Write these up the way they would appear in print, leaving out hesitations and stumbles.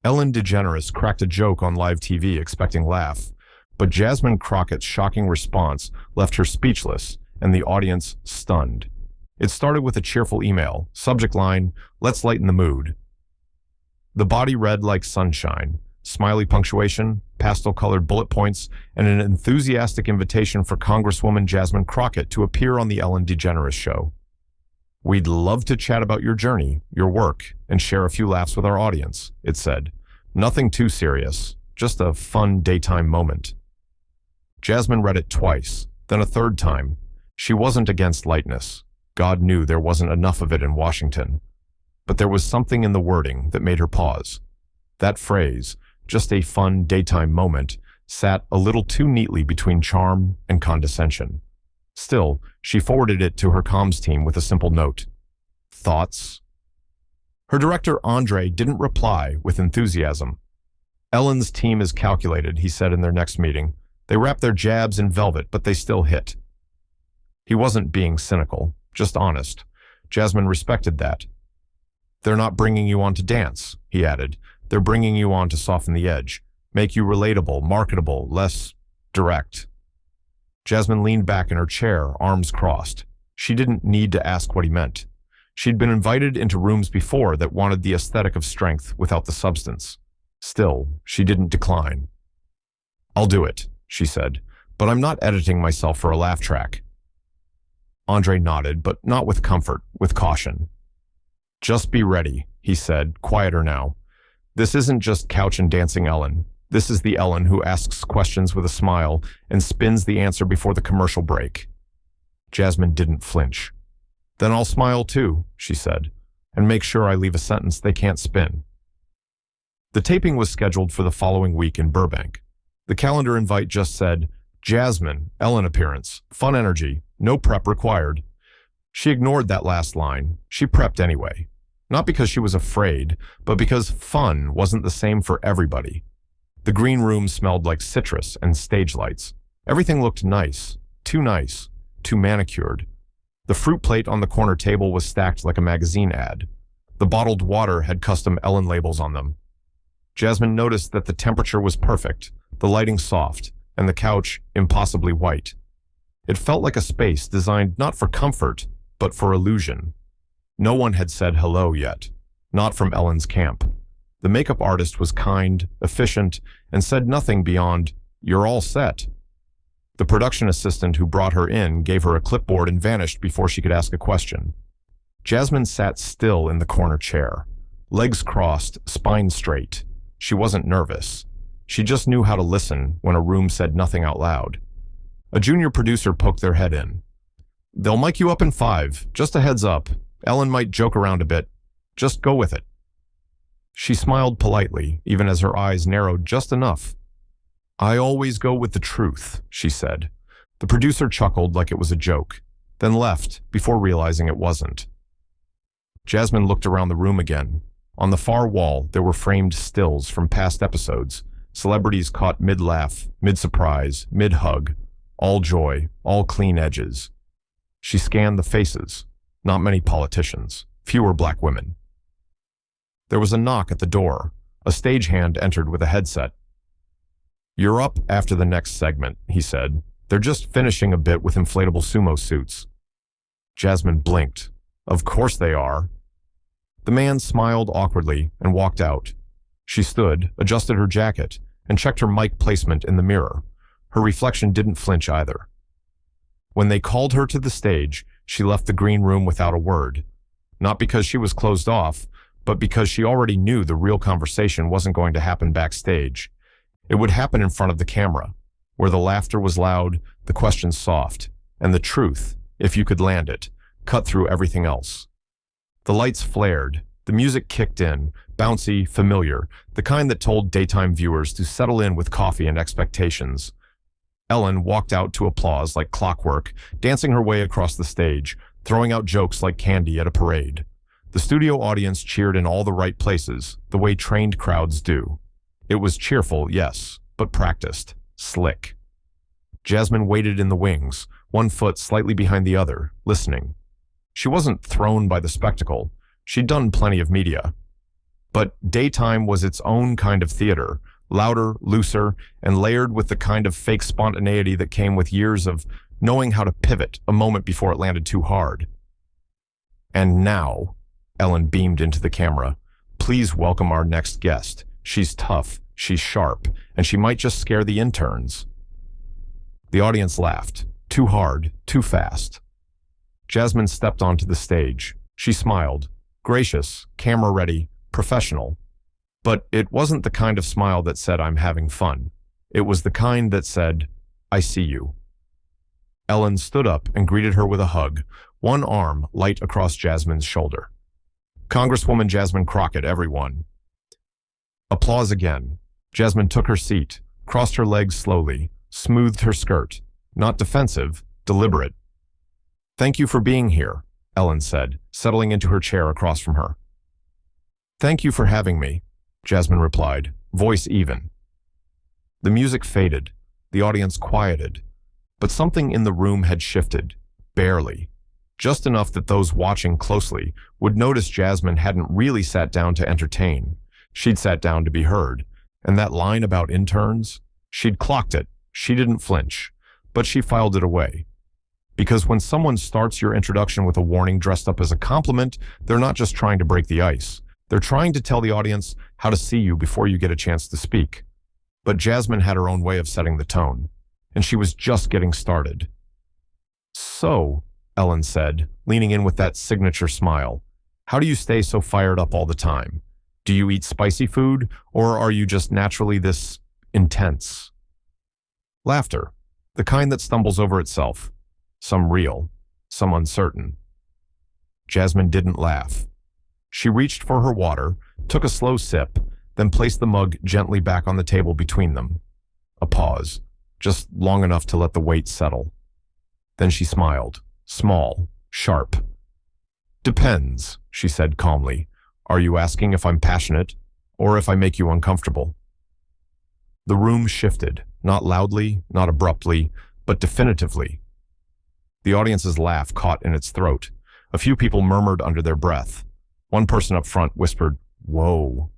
Ellen DeGeneres cracked a joke on live TV expecting laugh, but Jasmine Crockett's shocking response left her speechless and the audience stunned. It started with a cheerful email, subject line, "Let's lighten the mood." The body read like sunshine, smiley punctuation, pastel-colored bullet points, and an enthusiastic invitation for Congresswoman Jasmine Crockett to appear on the Ellen DeGeneres Show. "We'd love to chat about your journey, your work, and share a few laughs with our audience," it said. "Nothing too serious, just a fun daytime moment." Jasmine read it twice, then a third time. She wasn't against lightness. God knew there wasn't enough of it in Washington. But there was something in the wording that made her pause. That phrase, just a fun daytime moment, sat a little too neatly between charm and condescension. Still, she forwarded it to her comms team with a simple note. "Thoughts?" Her director, Andre, didn't reply with enthusiasm. "Ellen's team is calculated," he said in their next meeting. "They wrap their jabs in velvet, but they still hit." He wasn't being cynical, just honest. Jasmine respected that. "They're not bringing you on to dance," he added. "They're bringing you on to soften the edge, make you relatable, marketable, less direct." Jasmine leaned back in her chair, arms crossed. She didn't need to ask what he meant. She'd been invited into rooms before that wanted the aesthetic of strength without the substance. Still, she didn't decline. "I'll do it," she said, "but I'm not editing myself for a laugh track." Andre nodded, but not with comfort, with caution. "Just be ready," he said, quieter now. "This isn't just couch and dancing Ellen. This is the Ellen who asks questions with a smile and spins the answer before the commercial break." Jasmine didn't flinch. "Then I'll smile too," she said, "and make sure I leave a sentence they can't spin." The taping was scheduled for the following week in Burbank. The calendar invite just said, "Jasmine, Ellen appearance, fun energy, no prep required." She ignored that last line. She prepped anyway. Not because she was afraid, but because fun wasn't the same for everybody. The green room smelled like citrus and stage lights. Everything looked nice, too manicured. The fruit plate on the corner table was stacked like a magazine ad. The bottled water had custom Ellen labels on them. Jasmine noticed that the temperature was perfect, the lighting soft, and the couch impossibly white. It felt like a space designed not for comfort, but for illusion. No one had said hello yet, not from Ellen's camp. The makeup artist was kind, efficient, and said nothing beyond, "You're all set." The production assistant who brought her in gave her a clipboard and vanished before she could ask a question. Jasmine sat still in the corner chair, legs crossed, spine straight. She wasn't nervous. She just knew how to listen when a room said nothing out loud. A junior producer poked their head in. "They'll mic you up in 5, just a heads up. Ellen might joke around a bit. Just go with it." She smiled politely, even as her eyes narrowed just enough. "I always go with the truth," she said. The producer chuckled like it was a joke, then left before realizing it wasn't. Jasmine looked around the room again. On the far wall, there were framed stills from past episodes, celebrities caught mid-laugh, mid-surprise, mid-hug, all joy, all clean edges. She scanned the faces. Not many politicians, fewer black women. There was a knock at the door. A stagehand entered with a headset. "You're up after the next segment," he said. "They're just finishing a bit with inflatable sumo suits." Jasmine blinked. "Of course they are." The man smiled awkwardly and walked out. She stood, adjusted her jacket, and checked her mic placement in the mirror. Her reflection didn't flinch either. When they called her to the stage, she left the green room without a word. Not because she was closed off, but because she already knew the real conversation wasn't going to happen backstage. It would happen in front of the camera, where the laughter was loud, the questions soft, and the truth, if you could land it, cut through everything else. The lights flared, the music kicked in, bouncy, familiar, the kind that told daytime viewers to settle in with coffee and expectations. Ellen walked out to applause like clockwork, dancing her way across the stage, throwing out jokes like candy at a parade. The studio audience cheered in all the right places, the way trained crowds do. It was cheerful, yes, but practiced, slick. Jasmine waited in the wings, one foot slightly behind the other, listening. She wasn't thrown by the spectacle. She'd done plenty of media. But daytime was its own kind of theater, louder, looser, and layered with the kind of fake spontaneity that came with years of knowing how to pivot a moment before it landed too hard. And now, Ellen beamed into the camera, please welcome our next guest. She's tough, she's sharp, and she might just scare the interns. The audience laughed. Too hard, too fast. Jasmine stepped onto the stage. She smiled. Gracious, camera-ready, professional. But it wasn't the kind of smile that said, I'm having fun. It was the kind that said, I see you. Ellen stood up and greeted her with a hug, one arm light across Jasmine's shoulder. Congresswoman Jasmine Crockett, everyone. Applause again. Jasmine took her seat, crossed her legs slowly, smoothed her skirt. Not defensive, deliberate. Thank you for being here, Ellen said, settling into her chair across from her. Thank you for having me, Jasmine replied, voice even. The music faded, the audience quieted, but something in the room had shifted, barely. Just enough that those watching closely would notice Jasmine hadn't really sat down to entertain. She'd sat down to be heard, and that line about interns, she'd clocked it, she didn't flinch, but she filed it away. Because when someone starts your introduction with a warning dressed up as a compliment, they're not just trying to break the ice. They're trying to tell the audience how to see you before you get a chance to speak. But Jasmine had her own way of setting the tone, and she was just getting started. So, Ellen said, leaning in with that signature smile, how do you stay so fired up all the time? Do you eat spicy food, or are you just naturally this intense? Laughter, the kind that stumbles over itself. Some real, some uncertain. Jasmine didn't laugh. She reached for her water, took a slow sip, then placed the mug gently back on the table between them. A pause, just long enough to let the weight settle. Then she smiled, small, sharp. Depends, she said calmly. Are you asking if I'm passionate, or if I make you uncomfortable? The room shifted, not loudly, not abruptly, but definitively. The audience's laugh caught in its throat. A few people murmured under their breath. One person up front whispered, "Whoa."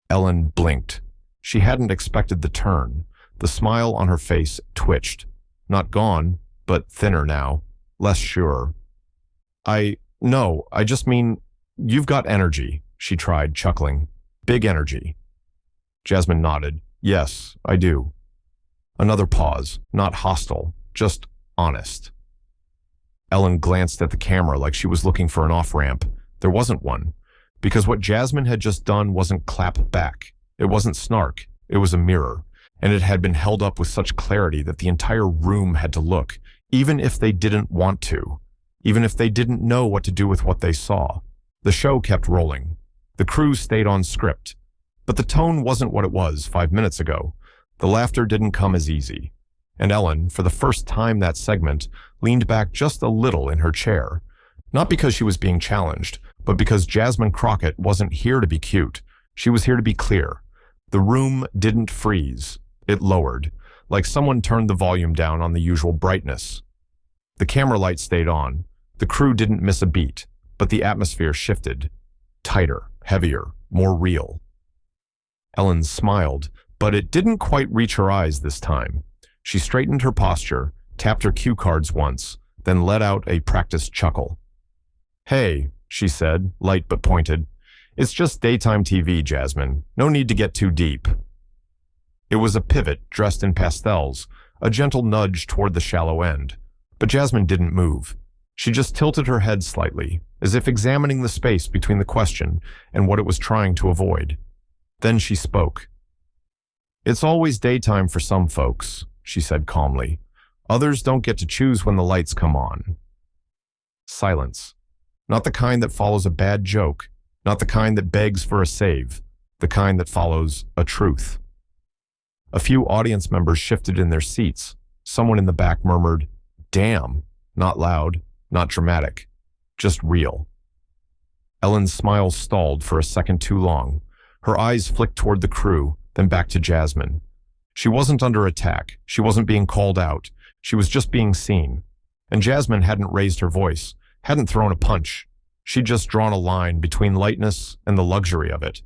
Ellen blinked. She hadn't expected the turn. The smile on her face twitched. Not gone, but thinner now, less sure. No, I just mean, you've got energy, she tried, chuckling. Big energy. Jasmine nodded. Yes, I do. Another pause, not hostile, just honest. Ellen glanced at the camera like she was looking for an off-ramp. There wasn't one, because what Jasmine had just done wasn't clap back. It wasn't snark. It was a mirror, and it had been held up with such clarity that the entire room had to look, even if they didn't want to, even if they didn't know what to do with what they saw. The show kept rolling. The crew stayed on script. But the tone wasn't what it was 5 minutes ago. The laughter didn't come as easy. And Ellen, for the first time that segment, leaned back just a little in her chair. Not because she was being challenged, but because Jasmine Crockett wasn't here to be cute. She was here to be clear. The room didn't freeze. It lowered, like someone turned the volume down on the usual brightness. The camera light stayed on. The crew didn't miss a beat, but the atmosphere shifted. Tighter, heavier, more real. Ellen smiled, but it didn't quite reach her eyes this time. She straightened her posture, tapped her cue cards once, then let out a practiced chuckle. Hey, she said, light but pointed. It's just daytime TV, Jasmine. No need to get too deep. It was a pivot dressed in pastels, a gentle nudge toward the shallow end. But Jasmine didn't move. She just tilted her head slightly, as if examining the space between the question and what it was trying to avoid. Then she spoke. It's always daytime for some folks, she said calmly. Others don't get to choose when the lights come on. Silence. Not the kind that follows a bad joke, not the kind that begs for a save, the kind that follows a truth. A few audience members shifted in their seats. Someone in the back murmured, "Damn," not loud, not dramatic, just real. Ellen's smile stalled for a second too long. Her eyes flicked toward the crew, then back to Jasmine. She wasn't under attack. She wasn't being called out. She was just being seen. And Jasmine hadn't raised her voice, hadn't thrown a punch. She'd just drawn a line between lightness and the luxury of it.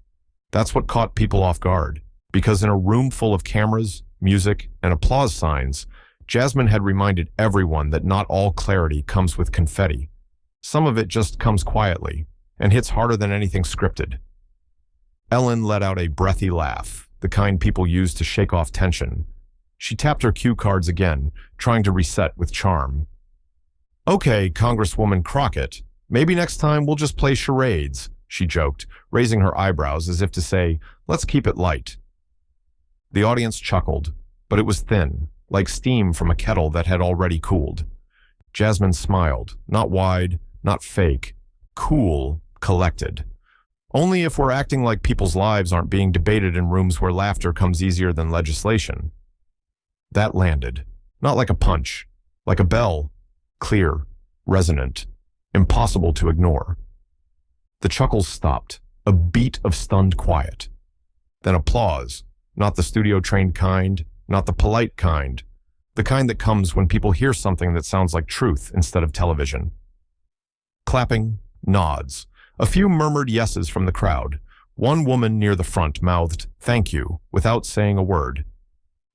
That's what caught people off guard, because in a room full of cameras, music, and applause signs, Jasmine had reminded everyone that not all clarity comes with confetti. Some of it just comes quietly and hits harder than anything scripted. Ellen let out a breathy laugh, the kind people use to shake off tension. She tapped her cue cards again, trying to reset with charm. "Okay, Congresswoman Crockett, maybe next time we'll just play charades," she joked, raising her eyebrows as if to say, "Let's keep it light." The audience chuckled, but it was thin, like steam from a kettle that had already cooled. Jasmine smiled, not wide, not fake, cool, collected. Only if we're acting like people's lives aren't being debated in rooms where laughter comes easier than legislation. That landed, not like a punch, like a bell, clear, resonant, impossible to ignore. The chuckles stopped, a beat of stunned quiet. Then applause, not the studio-trained kind, not the polite kind, the kind that comes when people hear something that sounds like truth instead of television. Clapping, nods, a few murmured yeses from the crowd. One woman near the front mouthed, "Thank you," without saying a word.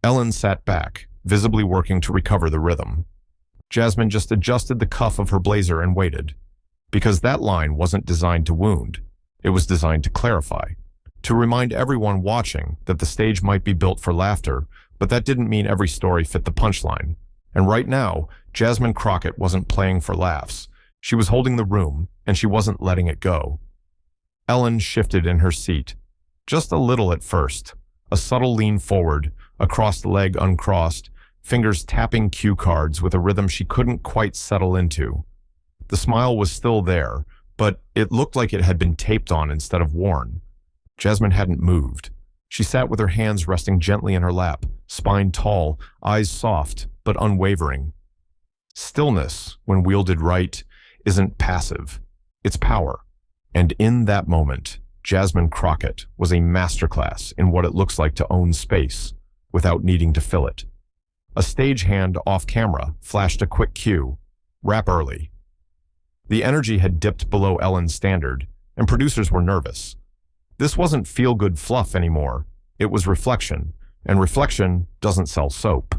Ellen sat back, visibly working to recover the rhythm. Jasmine just adjusted the cuff of her blazer and waited, because that line wasn't designed to wound. It was designed to clarify, to remind everyone watching that the stage might be built for laughter, but that didn't mean every story fit the punchline. And right now, Jasmine Crockett wasn't playing for laughs. She was holding the room, and she wasn't letting it go. Ellen shifted in her seat, just a little at first, a subtle lean forward, a crossed leg uncrossed, fingers tapping cue cards with a rhythm she couldn't quite settle into. The smile was still there, but it looked like it had been taped on instead of worn. Jasmine hadn't moved. She sat with her hands resting gently in her lap, spine tall, eyes soft, but unwavering. Stillness, when wielded right, isn't passive. It's power. And in that moment, Jasmine Crockett was a masterclass in what it looks like to own space without needing to fill it. A stagehand off camera flashed a quick cue, "Wrap early." The energy had dipped below Ellen's standard, and producers were nervous. This wasn't feel-good fluff anymore. It was reflection, and reflection doesn't sell soap.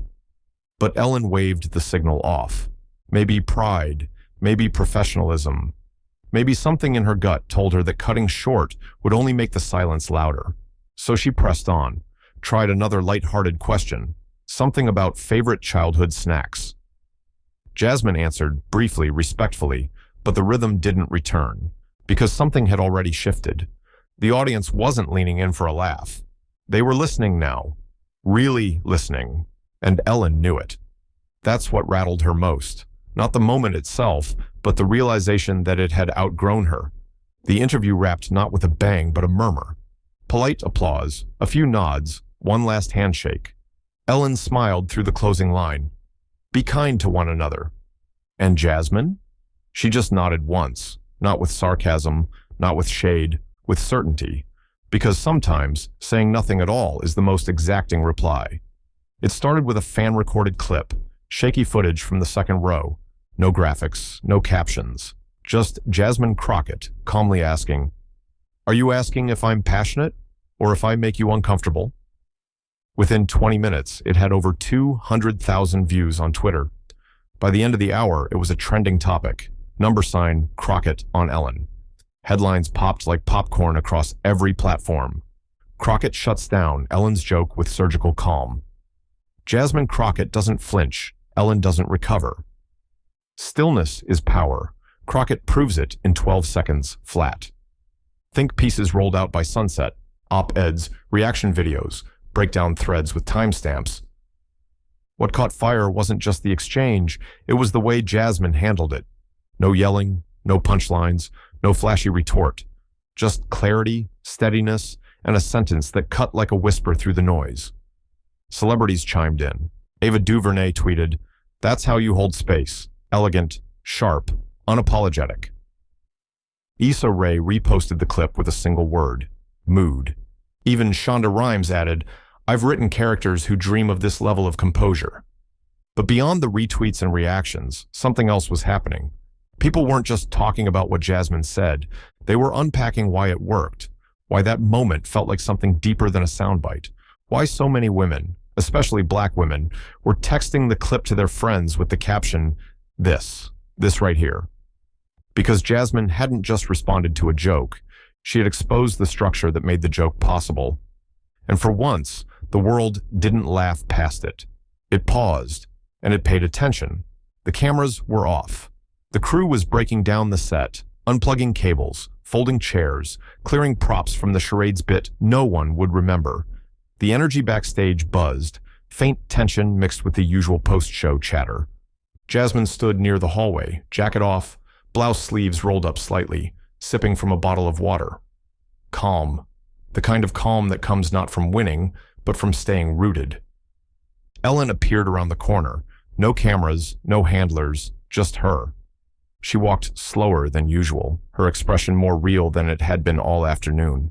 But Ellen waved the signal off. Maybe pride, maybe professionalism, maybe something in her gut told her that cutting short would only make the silence louder. So she pressed on, tried another light-hearted question, something about favorite childhood snacks. Jasmine answered, briefly, respectfully, but the rhythm didn't return, because something had already shifted. The audience wasn't leaning in for a laugh. They were listening now, really listening, and Ellen knew it. That's what rattled her most. Not the moment itself, but the realization that it had outgrown her. The interview wrapped not with a bang, but a murmur. Polite applause, a few nods, one last handshake. Ellen smiled through the closing line. "Be kind to one another." And Jasmine? She just nodded once, not with sarcasm, not with shade, with certainty, because sometimes saying nothing at all is the most exacting reply. It started with a fan-recorded clip, shaky footage from the second row. No graphics, no captions, just Jasmine Crockett calmly asking, "Are you asking if I'm passionate or if I make you uncomfortable?" Within 20 minutes, it had over 200,000 views on Twitter. By the end of the hour, it was a trending topic. # Crockett on Ellen. Headlines popped like popcorn across every platform. Crockett shuts down Ellen's joke with surgical calm. Jasmine Crockett doesn't flinch. Ellen doesn't recover. Stillness is power. Crockett proves it in 12 seconds flat. Think pieces rolled out by Sunset, op-eds, reaction videos, breakdown threads with timestamps. What caught fire wasn't just the exchange, it was the way Jasmine handled it. No yelling, no punchlines, no flashy retort. Just clarity, steadiness, and a sentence that cut like a whisper through the noise. Celebrities chimed in. Ava DuVernay tweeted, "That's how you hold space. Elegant, sharp, unapologetic." Issa Rae reposted the clip with a single word, mood. Even Shonda Rhimes added, "I've written characters who dream of this level of composure." But beyond the retweets and reactions, something else was happening. People weren't just talking about what Jasmine said. They were unpacking why it worked, why that moment felt like something deeper than a soundbite, why so many women, especially black women, were texting the clip to their friends with the caption, this right here. Because Jasmine hadn't just responded to a joke, she had exposed the structure that made the joke possible. And for once, the world didn't laugh past it. It paused, and it paid attention. The cameras were off. The crew was breaking down the set, unplugging cables, folding chairs, clearing props from the charade's bit no one would remember. The energy backstage buzzed, faint tension mixed with the usual post-show chatter. Jasmine stood near the hallway, jacket off, blouse sleeves rolled up slightly, sipping from a bottle of water. Calm. The kind of calm that comes not from winning, but from staying rooted. Ellen appeared around the corner. No cameras, no handlers, just her. She walked slower than usual, her expression more real than it had been all afternoon.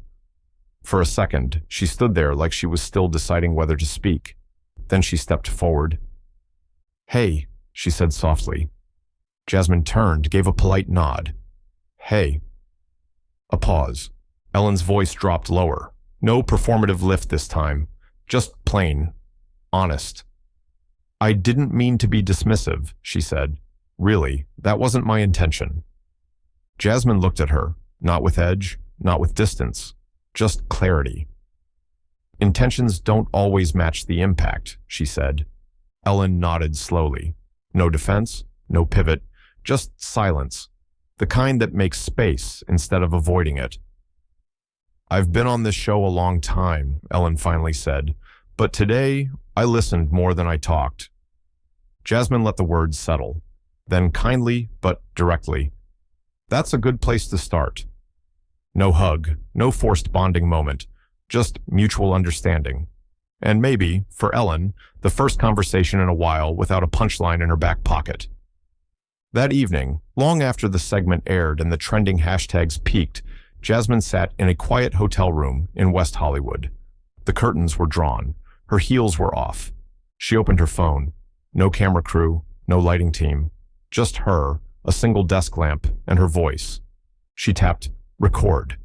For a second, she stood there like she was still deciding whether to speak. Then she stepped forward. "Hey," she said softly. Jasmine turned, gave a polite nod. "Hey." A pause. Ellen's voice dropped lower. No performative lift this time. Just plain. Honest. "I didn't mean to be dismissive," she said. "Really, that wasn't my intention." Jasmine looked at her, not with edge, not with distance, just clarity. "Intentions don't always match the impact," she said. Ellen nodded slowly. No defense, no pivot, just silence, the kind that makes space instead of avoiding it. "I've been on this show a long time," Ellen finally said, "but today I listened more than I talked." Jasmine let the words settle. Then kindly, but directly, "That's a good place to start." No hug, no forced bonding moment, just mutual understanding. And maybe, for Ellen, the first conversation in a while without a punchline in her back pocket. That evening, long after the segment aired and the trending hashtags peaked, Jasmine sat in a quiet hotel room in West Hollywood. The curtains were drawn. Her heels were off. She opened her phone. No camera crew, no lighting team. Just her, a single desk lamp, and her voice. She tapped record.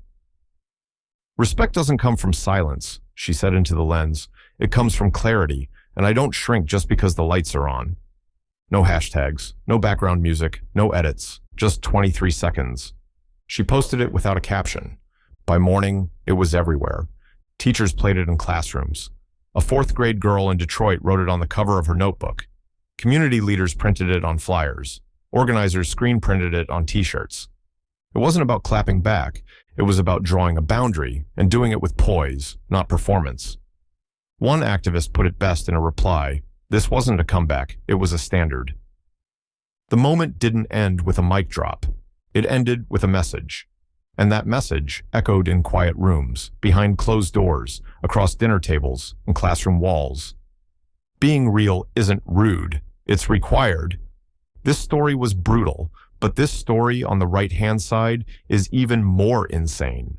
"Respect doesn't come from silence," she said into the lens. "It comes from clarity, and I don't shrink just because the lights are on." No hashtags, no background music, no edits, just 23 seconds. She posted it without a caption. By morning, it was everywhere. Teachers played it in classrooms. A fourth-grade girl in Detroit wrote it on the cover of her notebook. Community leaders printed it on flyers. Organizers screen printed it on t-shirts. It wasn't about clapping back. It was about drawing a boundary and doing it with poise, not performance. One activist put it best in a reply. This wasn't a comeback, it was a standard. The moment didn't end with a mic drop. It ended with a message. And that message echoed in quiet rooms, behind closed doors, across dinner tables and classroom walls. Being real isn't rude, it's required. This story was brutal, but this story on the right-hand side is even more insane.